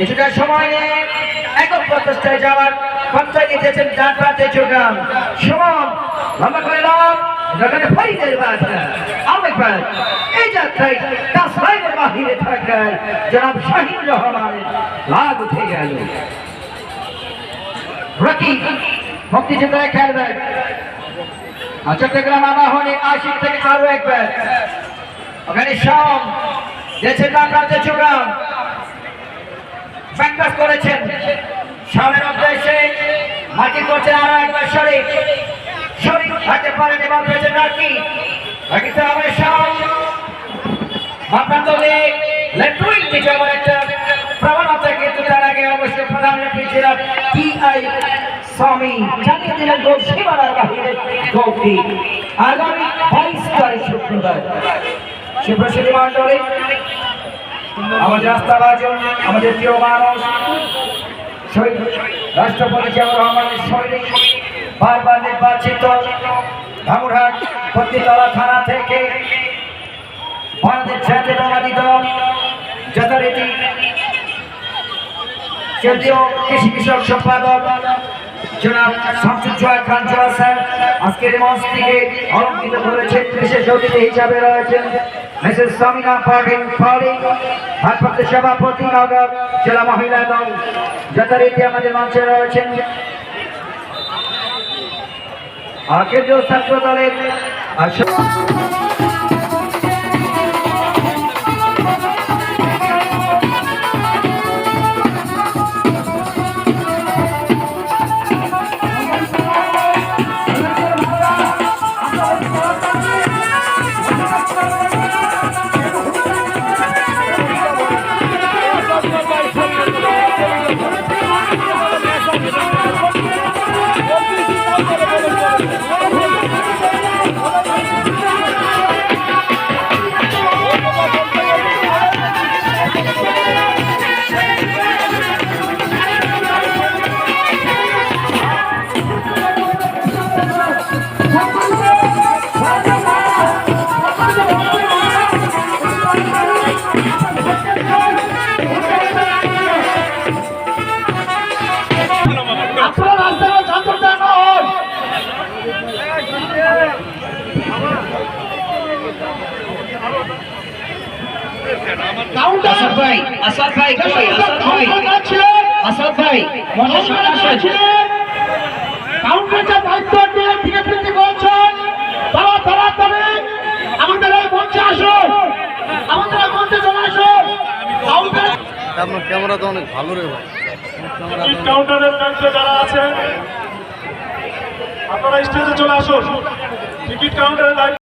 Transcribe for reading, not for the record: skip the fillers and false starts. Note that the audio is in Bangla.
কিছুটা সময় নিয়ে একক প্রচেষ্টায় যাওয়ার পঞ্চায় নিতেছেন ডান প্রান্তে যোগান সুমন লম্বা করে লাভ যেখানে ফাইদের বাধা আমেকবার এই যাত্রায় কাসলাইনের বাহিরে থাকায় জনাব শাহিন রহমানের লাভ উঠে গেল। রকি মুক্তিযোদ্ধায় খেলবেন চট্টগ্রাম আবাহনী আশিক থেকে আরো একবার ওখানে শাম দিয়েছেন ডান প্রান্তে যোগান ব্যাকপাস করেছেন শামের উদ্দেশ্যে মাটি করছেন আরো একবার শরীফ হাতে পারেন এবং পেয়েছেন রাকি রাকিতে আবার শাম মাপান্ত লেগ লেফট উইং থেকে আবার একটা প্রবণতা কিন্তু তার আগে অবশ্যই প্রধান রেফারি ছিলেন টিআই স্বামী জানিয়ে দিলেন গোল সীমানার বাহিরে গোলটি আগামী 22 তারিখ শুক্রবার সুপ্রসিদ্ধি মণ্ডলী আমাদের রাস্তাবাজন আমাদের প্রিয় মানুষ শহীদ রাষ্ট্রপতি জিয়াউর রহমানের শরীর বারবার নির্বাচিত ধামুরহাট পত্নীতলা থানা থেকে বাংলাদেশ জাতীয়তাবাদী দল যথারীতি কেন্দ্রীয় কৃষি বিষয়ক সম্পাদক জনাব শামসুজ্জোহা খান জোয়া স্যার আজকের মঞ্চ থেকে অলঙ্কৃত করেছেন। বিশেষ অতিথি হিসাবে রয়েছেন মিসেস সামিনা পারভিন পালি ভারপ্রাপ্ত সভাপতি নগর জেলা মহিলা দল যথারীতি আমাদের মঞ্চে রয়েছেন কেন্দ্রীয় ছাত্র দলের আসাদ ভাই কাউন্টারটা দায়িত্ব নিয়ে থেকে ফিরতে বলছেন তারা তবে আমাদের এই মঞ্চে আসুন, আমাদের এই মঞ্চে চলে আসুন। আপনার ক্যামেরা তো অনেক ভালো রে ভাই। কাউন্টারের কাছে যারা আছেন আপনারা স্টেজে চলে আসুন। টিকিট কাউন্টারে